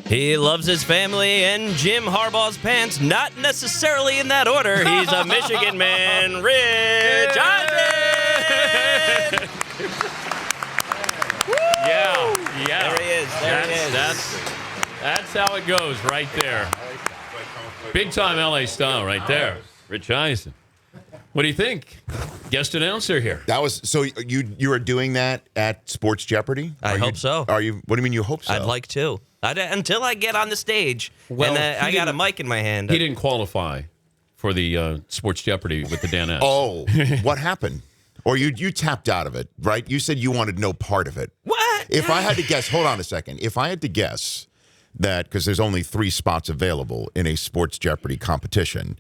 He loves his family and Jim Harbaugh's pants, not necessarily in that order. He's a Michigan man, Rich Eisen! Yeah. There he is. There he is. That's how it goes right there. Big time LA style right there. Rich Eisen. What do you think? Guest announcer here. That was so you are doing that at Sports Jeopardy? I hope so. Are you? What do you mean you hope so? I'd like to. Until I get on the stage and I got a mic in my hand. He didn't qualify for the Sports Jeopardy with the Dan S. Oh, what happened? Or you tapped out of it, right? You said you wanted no part of it. What? If I had to guess, hold on a second. If I had to guess that, because there's only 3 spots available in a Sports Jeopardy competition,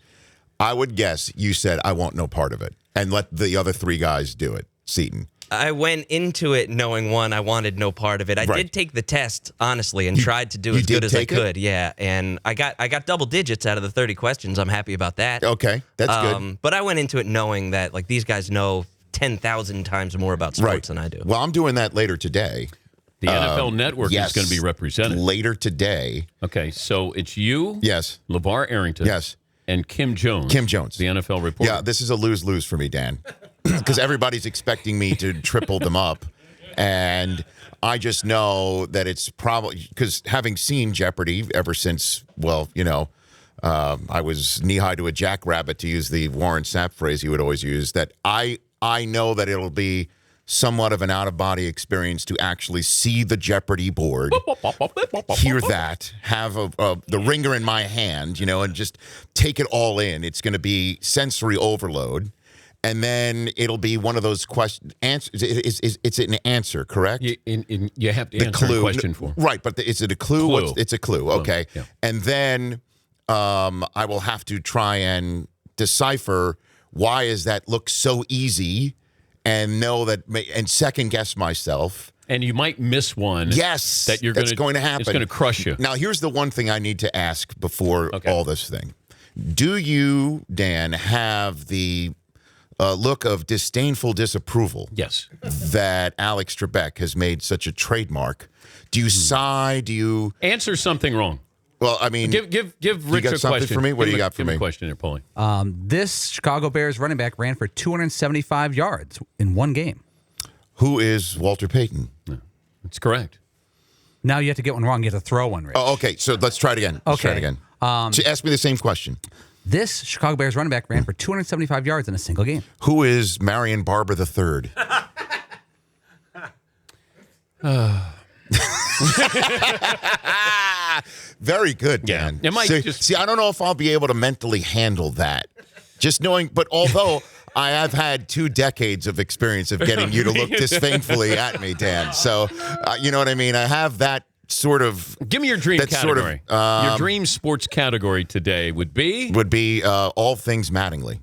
I would guess you said, I want no part of it, and let the other 3 guys do it. Seton. I went into it knowing, one, I wanted no part of it. I did take the test, honestly, and tried to do as good as I could. Yeah, and I got double digits out of the 30 questions. I'm happy about that. Okay, that's good. But I went into it knowing that like these guys know 10,000 times more about sports than I do. Well, I'm doing that later today. The NFL Network is going to be represented. Later today. Okay, so it's you, yes, LeVar Arrington, yes, and Kim Jones. Kim Jones, the NFL reporter. Yeah, this is a lose-lose for me, Dan, because everybody's expecting me to triple them up, and I just know that it's probably because having seen Jeopardy ever since, well, you know, I was knee-high to a jackrabbit, to use the Warren Sapp phrase he would always use, that I know that it'll be somewhat of an out-of-body experience to actually see the Jeopardy board, hear that, have the ringer in my hand, you know, and just take it all in. It's going to be sensory overload. And then it'll be one of those questions. It's an answer, correct? You have to answer a question for. Right, but is it a clue? It's a clue, okay. Yeah. And then I will have to try and decipher why is that look so easy, and know that, and second guess myself. And you might miss one. Yes, that's going to happen. It's going to crush you. Now, here's the one thing I need to ask before all this thing. Do you, Dan, have the look of disdainful disapproval? Yes. That Alex Trebek has made such a trademark. Do you sigh? Do you answer something wrong? Well, I mean, give Rich a question for me. What do you got for me? Give a question here, Paulie. This Chicago Bears running back ran for 275 yards in one game. Who is Walter Payton? Yeah, that's correct. Now you have to get one wrong. You have to throw one, Rich. Oh, okay. So let's try it again. Let's try it again. So ask me the same question. This Chicago Bears running back ran for 275 yards in a single game. Who is Marion Barber III? Very good, Dan. Yeah. See, I don't know if I'll be able to mentally handle that. Just knowing, but although I have had 2 decades of experience of getting you to look disdainfully at me, Dan. So, you know what I mean? I have that sort of. Give me your dream category. Your dream sports category today would be all things Mattingly.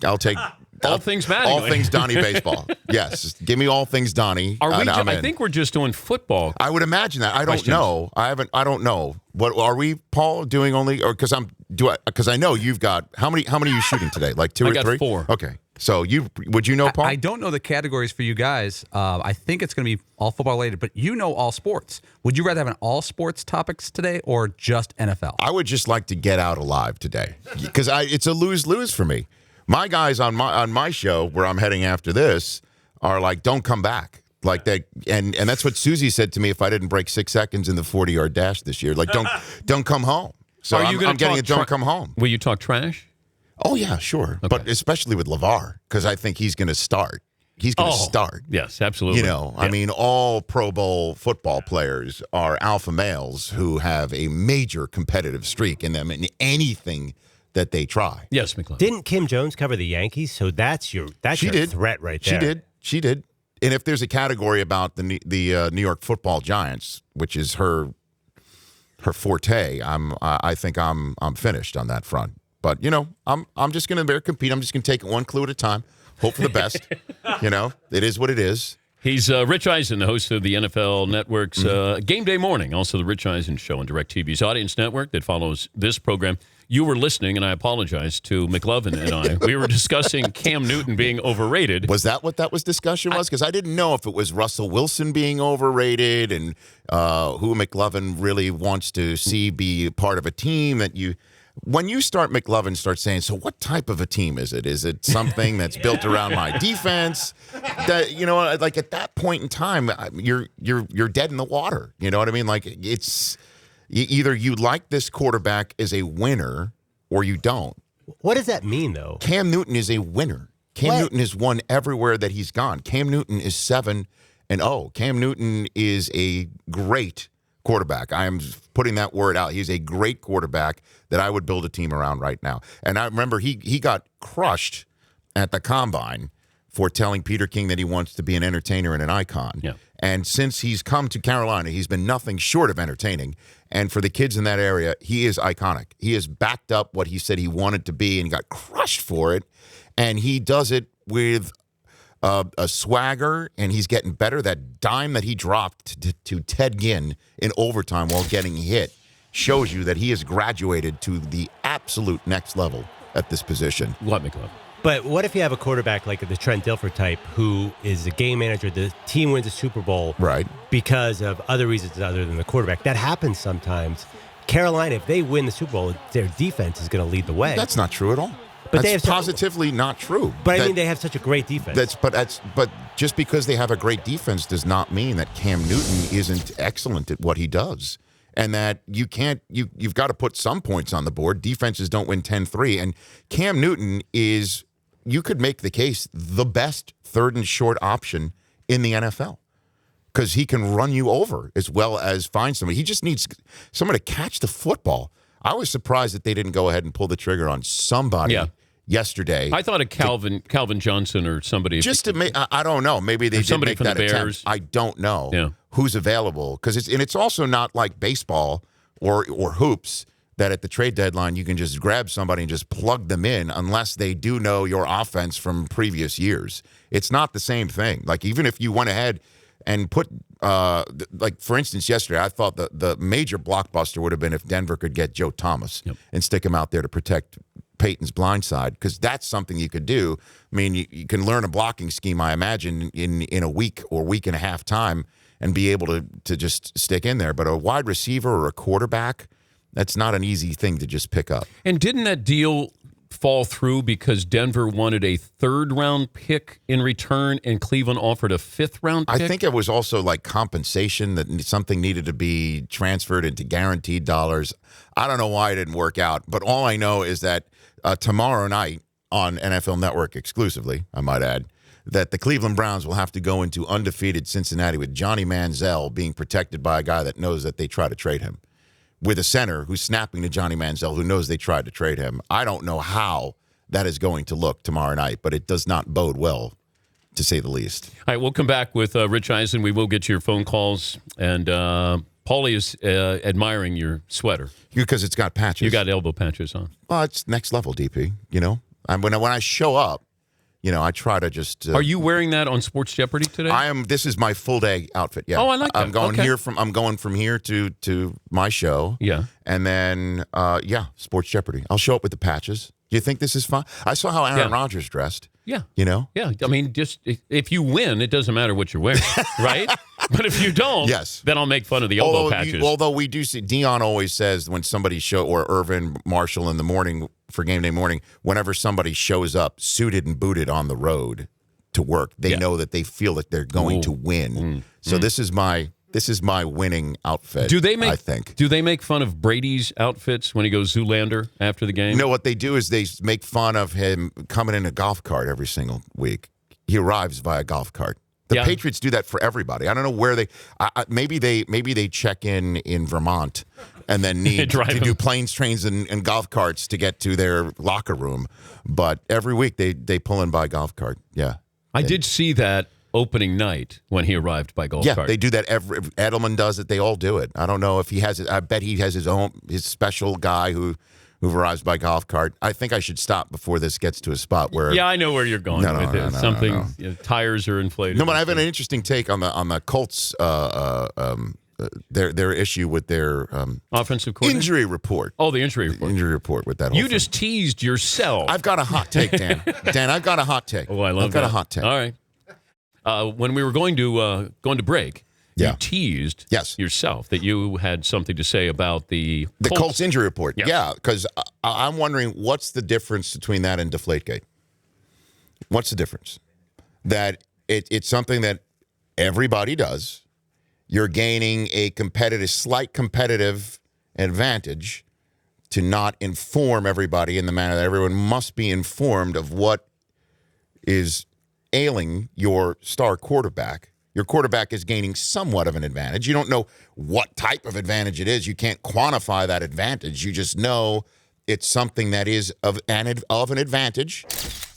I'll take. All things Mattingly. All things Donnie baseball. Yes. Give me all things Donnie. I think we're just doing football. I would imagine that. I don't know. I don't know. What are we, Paul, doing only, or because I know you've got, how many are you shooting today? Like 2 or 3? I got 4. Okay. So would you know, Paul? I don't know the categories for you guys. I think it's going to be all football related, but you know all sports. Would you rather have an all sports topics today or just NFL? I would just like to get out alive today because it's a lose-lose for me. My guys on my show where I'm heading after this are like, don't come back. Like that, and that's what Susie said to me if I didn't break 6 seconds in the 40-yard dash this year. Like, don't come home. So I'm getting it. Don't come home. Will you talk trash? Oh yeah, sure. Okay. But especially with LeVar, because I think he's going to start. He's going to start. Yes, absolutely. You know, I mean, all Pro Bowl football players are alpha males who have a major competitive streak in them in anything that they try. Yes, McClellan. Didn't Kim Jones cover the Yankees? So that's your threat right there. She did. And if there's a category about the New York Football Giants, which is her forte, I think I'm finished on that front. But you know, I'm just going to compete. I'm just going to take it one clue at a time. Hope for the best. You know, it is what it is. He's Rich Eisen, the host of the NFL Network's Game Day Morning, also the Rich Eisen Show on DirecTV's audience network that follows this program. you were listening, and I apologize to McLovin and I. We were discussing Cam Newton being overrated. Was that what that discussion was? Because I didn't know if it was Russell Wilson being overrated and who McLovin really wants to see be part of a team that you. When McLovin starts saying, so what type of a team is it? Is it something that's built around my defense? That like at that point in time, you're dead in the water. You know what I mean? Like it's either you like this quarterback as a winner or you don't. What does that mean, though? Cam Newton is a winner. Cam Newton has won everywhere that he's gone. Cam Newton is 7-0. Cam Newton is a great quarterback. I am putting that word out. He's a great quarterback that I would build a team around right now. And I remember he got crushed at the Combine for telling Peter King that he wants to be an entertainer and an icon. Yeah. And since he's come to Carolina, he's been nothing short of entertaining. And for the kids in that area, he is iconic. He has backed up what he said he wanted to be and he got crushed for it. And he does it with a swagger, and he's getting better. That dime that he dropped to Ted Ginn in overtime while getting hit shows you that he has graduated to the absolute next level at this position. What, McLovin? But what if you have a quarterback like the Trent Dilfer type who is a game manager, the team wins a Super Bowl because of other reasons other than the quarterback? That happens sometimes. Carolina, if they win the Super Bowl, their defense is going to lead the way. That's not true at all. But that's positively not true. But I mean, they have such a great defense. But just because they have a great defense does not mean that Cam Newton isn't excellent at what he does. And that you've got to put some points on the board. Defenses don't win 10-3. And Cam Newton is, you could make the case, the best third and short option in the NFL. Because he can run you over as well as find somebody. He just needs someone to catch the football. I was surprised that they didn't go ahead and pull the trigger on somebody yesterday. I thought of Calvin Johnson or somebody. Just to make, I don't know. Maybe they did make that attempt. I don't know who's available because it's also not like baseball or hoops that at the trade deadline you can just grab somebody and just plug them in unless they do know your offense from previous years. It's not the same thing. Like even if you went ahead and put, like for instance, yesterday I thought the major blockbuster would have been if Denver could get Joe Thomas and stick him out there to protect Peyton's blind side, because that's something you could do. I mean, you can learn a blocking scheme, I imagine, in a week or week and a half time and be able to just stick in there. But a wide receiver or a quarterback, that's not an easy thing to just pick up. And didn't that deal fall through because Denver wanted a third-round pick in return and Cleveland offered a fifth-round pick? I think it was also like compensation, that something needed to be transferred into guaranteed dollars. I don't know why it didn't work out, but all I know is that tomorrow night on NFL Network exclusively, I might add, that the Cleveland Browns will have to go into undefeated Cincinnati with Johnny Manziel being protected by a guy that knows that they try to trade him, with a center who's snapping to Johnny Manziel who knows they tried to trade him. I don't know how that is going to look tomorrow night, but it does not bode well, to say the least. All right, we'll come back with Rich Eisen. We will get to your phone calls. And Paulie is admiring your sweater. Because it's got patches. You got elbow patches on. Well, it's next level, DP. You know, when I show up, you know, I try to just. Are you wearing that on Sports Jeopardy today? I am. This is my full day outfit. Yeah. Oh, I like that. I'm going from here to my show. Yeah. And then Sports Jeopardy. I'll show up with the patches. Do you think this is fun? I saw how Aaron Rodgers dressed. Yeah. You know? Yeah. I mean, just if you win, it doesn't matter what you're wearing, right? But if you don't, then I'll make fun of the elbow patches. Although we do see, Dion always says when somebody or Irvin Marshall in the morning for game day morning, whenever somebody shows up suited and booted on the road to work, they know that they feel that they're going to win. So this is my winning outfit. I think. Do they make fun of Brady's outfits when he goes Zoolander after the game? No, what they do is they make fun of him coming in a golf cart every single week. He arrives via golf cart. The Patriots do that for everybody. I don't know where they. Maybe they check in Vermont, and then need to do planes, trains, and golf carts to get to their locker room. But every week they pull in by golf cart. Yeah, I did see that opening night when he arrived by golf cart. Yeah, they do that. Edelman does it. They all do it. I don't know if he has it. I bet he has his special guy who arrives by golf cart. I think I should stop before this gets to a spot where. Yeah, I know where you're going with it. Something. You know, tires are inflated. No, but I have an interesting take on the Colts their issue with their offensive coordinator? Injury report. Oh, the injury report. Injury report with that. Whole You thing. just teased yourself. I've got a hot take, Dan. Dan, I've got a hot take. Oh, I love I've got that. a hot take. All right. When we were going to break, you teased yourself that you had something to say about the Colts injury report. Yes. Yeah, because I'm wondering what's the difference between that and Deflategate? What's the difference? That it's something that everybody does. You're gaining a slight competitive advantage to not inform everybody in the manner that everyone must be informed of what is ailing your star quarterback. Your quarterback is gaining somewhat of an advantage. You don't know what type of advantage it is. You can't quantify that advantage. You just know it's something that is of an advantage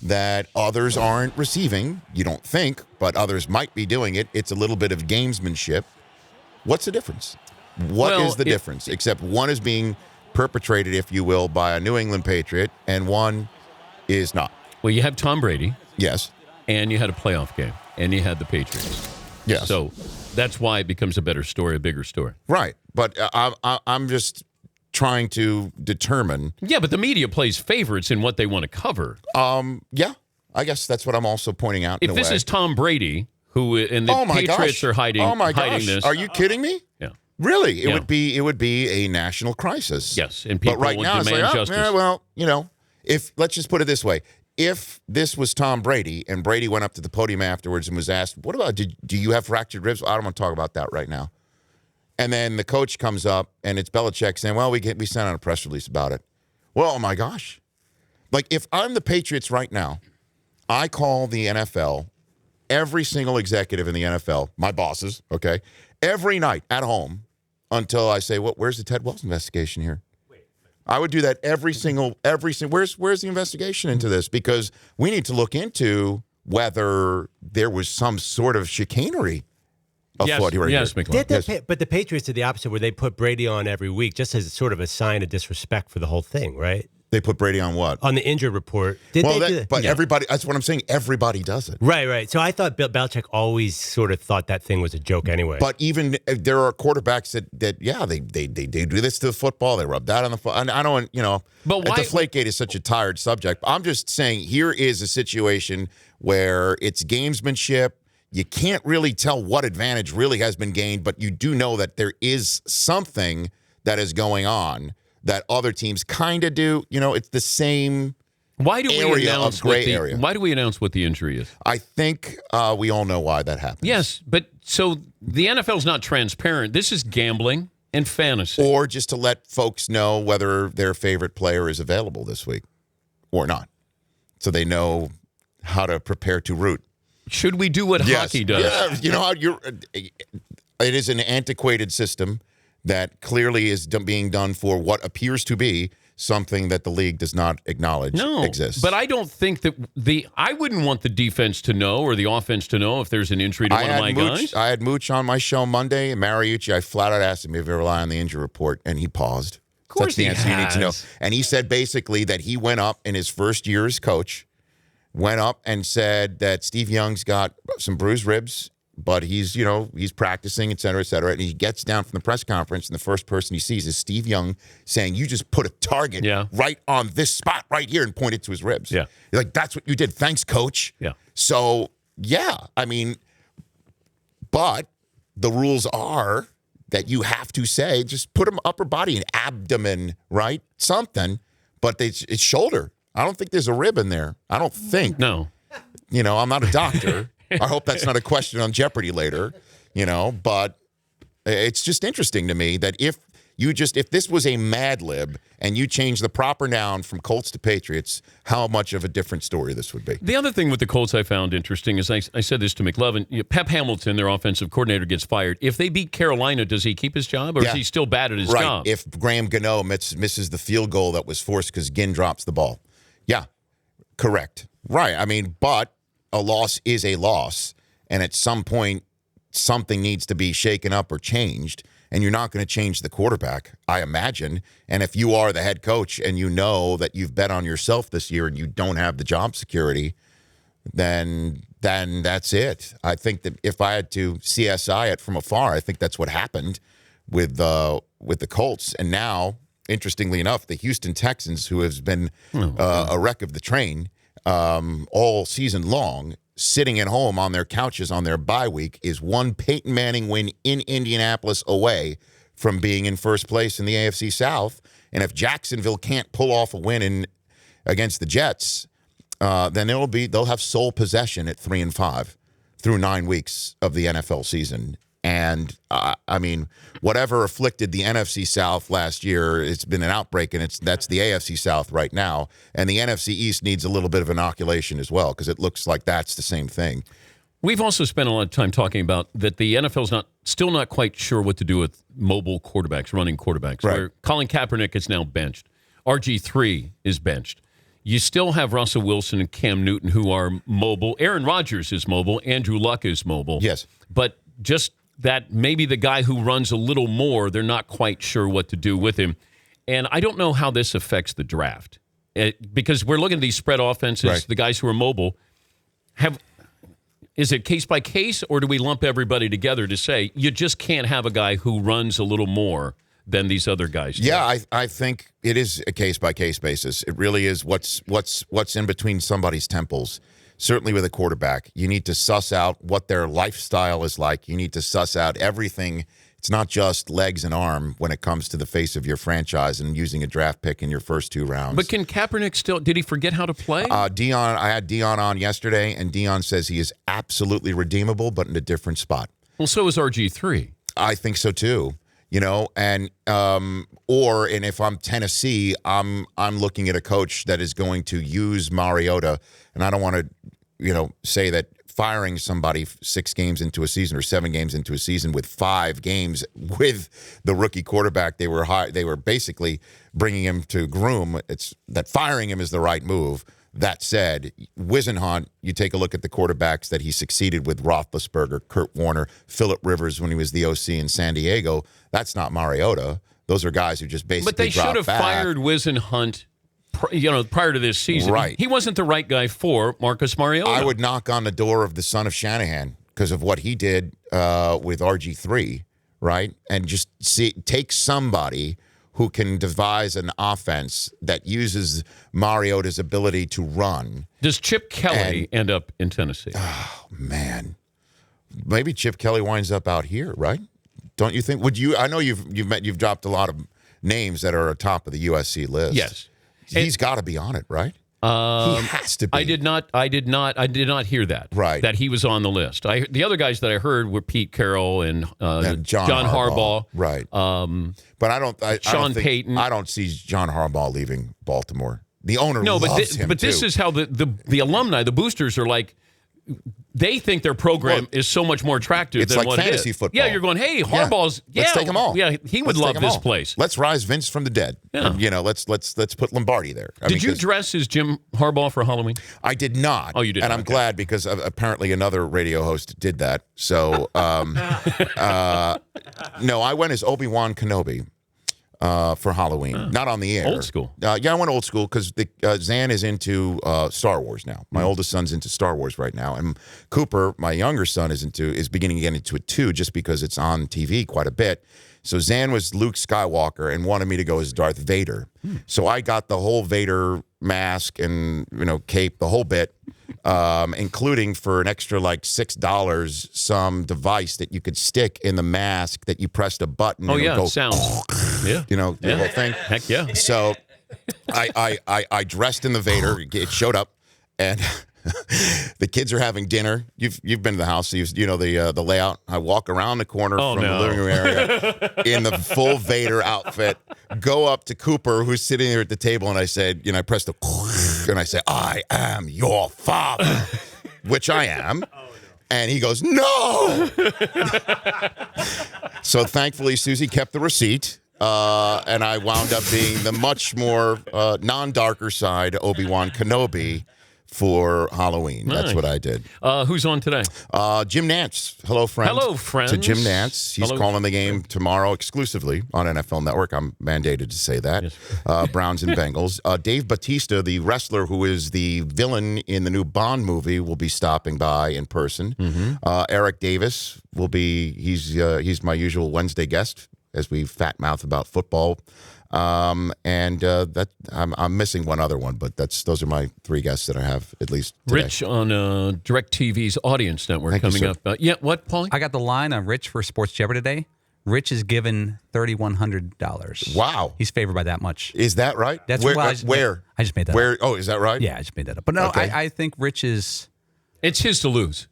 that others aren't receiving. You don't think, but others might be doing it. It's a little bit of gamesmanship. What's the difference? What is the difference? Except one is being perpetrated, if you will, by a New England Patriot, and one is not. Well, you have Tom Brady. Yes. And you had a playoff game, and you had the Patriots. Yes. So that's why it becomes a better story, a bigger story. Right. But I'm just trying to determine. Yeah, but the media plays favorites in what they want to cover. Yeah. I guess that's what I'm also pointing out. If this is Tom Brady, who and the Patriots are hiding this. Are you kidding me? Yeah. Really? It would be a national crisis. Yes, and people but right will now demand it's like, justice. yeah, well, if let's just put it this way. If this was Tom Brady and Brady went up to the podium afterwards and was asked, what about, do you have fractured ribs? I don't want to talk about that right now. And then the coach comes up and it's Belichick saying, well, we sent out a press release about it. Well, oh my gosh. Like if I'm the Patriots right now, I call the NFL, every single executive in the NFL, my bosses, okay, every night at home until I say, where's the Ted Wells investigation here? I would do that every single. Where's the investigation into this? Because we need to look into whether there was some sort of chicanery afoot here. Yes, McClellan. But the Patriots did the opposite, where they put Brady on every week, just as sort of a sign of disrespect for the whole thing, right? They put Brady on what? On the injured report. Everybody, that's what I'm saying. Everybody does it. Right. So I thought Bill Belichick always sort of thought that thing was a joke anyway. But even there are quarterbacks that they do this to the football. They rub that on the football. And I don't, but why? Deflategate is such a tired subject. I'm just saying here is a situation where it's gamesmanship. You can't really tell what advantage really has been gained, but you do know that there is something that is going on that other teams kind of do. It's the same Why do we announce area. Why do we announce what the injury is? I think we all know why that happens. Yes, but so the NFL's not transparent. This is gambling and fantasy. Or just to let folks know whether their favorite player is available this week or not, so they know how to prepare to root. Should we do what hockey does? Yeah, you know how it is an antiquated system that clearly is being done for what appears to be something that the league does not acknowledge exists. But I don't think that I wouldn't want the defense to know or the offense to know if there's an injury to one of my guys. I had Mooch on my show Monday, and Mariucci, I flat out asked him if he rely on the injury report, and he paused. Of course That's the answer you need to know. And he said basically that he went up in his first year as coach, went up and said that Steve Young's got some bruised ribs, but he's practicing, et cetera, et cetera. And he gets down from the press conference, and the first person he sees is Steve Young saying, you just put a target right on this spot right here and pointed to his ribs. Yeah. You're like, that's what you did. Thanks, coach. Yeah. So, I mean, but the rules are that you have to say, just put him upper body and abdomen, right? Something, but it's shoulder. I don't think there's a rib in there. I don't think. No. I'm not a doctor. I hope that's not a question on Jeopardy later, but it's just interesting to me that if this was a Mad Lib and you change the proper noun from Colts to Patriots, how much of a different story this would be. The other thing with the Colts I found interesting is I said this to McLovin. Pep Hamilton, their offensive coordinator, gets fired. If they beat Carolina, does he keep his job or is he still bad at his job? If Graham Gano misses the field goal that was forced because Ginn drops the ball. Yeah, correct. Right. I mean, but a loss is a loss, and at some point, something needs to be shaken up or changed, and you're not going to change the quarterback, I imagine. And if you are the head coach and you know that you've bet on yourself this year and you don't have the job security, then that's it. I think that if I had to CSI it from afar, I think that's what happened with the Colts. And now, interestingly enough, the Houston Texans, who has been a wreck of the train all season long, sitting at home on their couches on their bye week, is one Peyton Manning win in Indianapolis away from being in first place in the AFC South. And if Jacksonville can't pull off a win against the Jets, then they'll have sole possession at 3-5 through 9 weeks of the NFL season. And I mean, whatever afflicted the NFC South last year, it's been an outbreak, and that's the AFC South right now. And the NFC East needs a little bit of inoculation as well, because it looks like that's the same thing. We've also spent a lot of time talking about that the NFL's still not quite sure what to do with mobile quarterbacks, running quarterbacks. Right. Where Colin Kaepernick is now benched. RG3 is benched. You still have Russell Wilson and Cam Newton, who are mobile. Aaron Rodgers is mobile. Andrew Luck is mobile. Yes. But just that maybe the guy who runs a little more, they're not quite sure what to do with him. And I don't know how this affects the draft. Because we're looking at these spread offenses, right. The guys who are mobile. Is it case by case, or do we lump everybody together to say you just can't have a guy who runs a little more than these other guys do? Yeah, I think it is a case-by-case basis. It really is what's in between somebody's temples. Certainly with a quarterback, you need to suss out what their lifestyle is like. You need to suss out everything. It's not just legs and arm when it comes to the face of your franchise and using a draft pick in your first 2 rounds. But can Kaepernick still – did he forget how to play? I had Dion on yesterday, and Dion says he is absolutely redeemable, but in a different spot. Well, so is RG3. I think so too. You know, and if I'm Tennessee, I'm looking at a coach that is going to use Mariota, and I don't want to, say that firing somebody 6 games into a season or 7 games into a season with 5 games with the rookie quarterback they were basically bringing him to groom. It's that firing him is the right move. That said, Whisenhunt, you take a look at the quarterbacks that he succeeded with: Roethlisberger, Kurt Warner, Phillip Rivers when he was the OC in San Diego. That's not Mariota. Those are guys who just basically But they should have fired Whisenhunt, prior to this season. Right. He wasn't the right guy for Marcus Mariota. I would knock on the door of the son of Shanahan because of what he did with RG3, right? And just take somebody who can devise an offense that uses Mariota's ability to run. Does Chip Kelly end up in Tennessee? Oh, man. Maybe Chip Kelly winds up out here, right? Don't you think? Would you? I know you've dropped a lot of names that are atop of the USC list. Yes. He's got to be on it, right? He has to be. I did not hear that. Right. That he was on the list. The other guys that I heard were Pete Carroll and John Harbaugh. Right. But Sean Payton. I don't see John Harbaugh leaving Baltimore. The owner loves him, but too. This is how the alumni, the boosters, are like. They think their program is so much more attractive than like what it is. It's like fantasy football. Yeah, you're going, hey, Harbaugh's. Yeah, let's take them all. Yeah, he would love this place. Let's rise Vince from the dead. Yeah. And, let's put Lombardi there. Did you dress as Jim Harbaugh for Halloween? I did not. Oh, you did. And I'm glad because apparently another radio host did that. So, no, I went as Obi-Wan Kenobi. For Halloween, not on the air. Old school. Yeah, I went old school because Zan is into Star Wars now. My oldest son's into Star Wars right now, and Cooper, my younger son, is beginning to get into it too, just because it's on TV quite a bit. So Zan was Luke Skywalker and wanted me to go as Darth Vader. So I got the whole Vader mask and cape, the whole bit, including for an extra like $6 some device that you could stick in the mask that you pressed a button. Oh and yeah, it would go, sound. Yeah, the whole thing. Heck yeah. So I dressed in the Vader. It showed up, and the kids are having dinner. You've been to the house, so you know the layout. I walk around the corner from the living room area in the full Vader outfit. Go up to Cooper, who's sitting there at the table, and I said, I pressed the, and I said, "I am your father," which I am. And he goes, "No." So thankfully, Susie kept the receipt. And I wound up being the much more non-darker side Obi-Wan Kenobi for Halloween. Nice. That's what I did. Who's on today? Jim Nantz. Hello, friend. Hello, friends. To Jim Nantz. He's Hello. calling the game tomorrow exclusively on NFL Network. I'm mandated to say that. Yes. Browns and Bengals. Dave Bautista, the wrestler who is the villain in the new Bond movie, will be stopping by in person. Eric Davis will be. He's my usual Wednesday guest as we fat mouth about football. That I'm missing one other one, but those are my three guests that I have at least today. Rich on DirecTV's Audience Network coming up. Yeah, what, Paulie? I got the line on Rich for Sports Jeopardy today. Rich is given $3,100. Wow, he's favored by that much. Is that right? That's where. why I just made that. Up. Oh, is that right? Yeah, I just made that up. But no, Okay. I think Rich is. It's his to lose.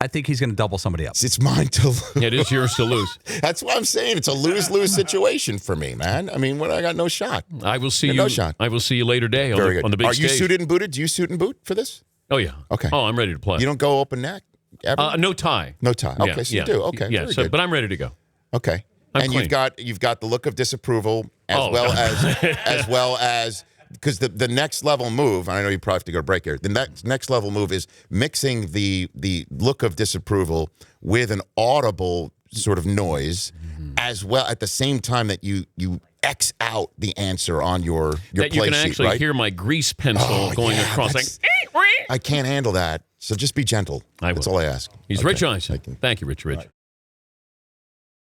I think he's going to double somebody else. It's mine to lose. It is yours to lose. That's what I'm saying. It's a lose-lose situation for me, man. I mean, I got no shot. I will see you. No shot. I will see you later today Very good. on the big Are stage. you suited and booted? Do you suit and boot for this? Oh yeah. Okay. Oh, I'm ready to play. You don't go open neck ever? No tie. No tie. Okay, Yeah, so you do. Okay, Yeah. very So, good. but I'm ready to go. Okay. I'm and clean. you've got the look of disapproval as Oh. well as because the next level move, and I know you probably have to go to break here. The next level move is mixing the look of disapproval with an audible sort of noise, as well at the same time that you X out the answer on your that play you can sheet, actually right? hear my grease pencil going across. Like, I can't handle that. So just be gentle. I will. That's all I ask. He's Okay. Rich Eisen. Thank you, Rich.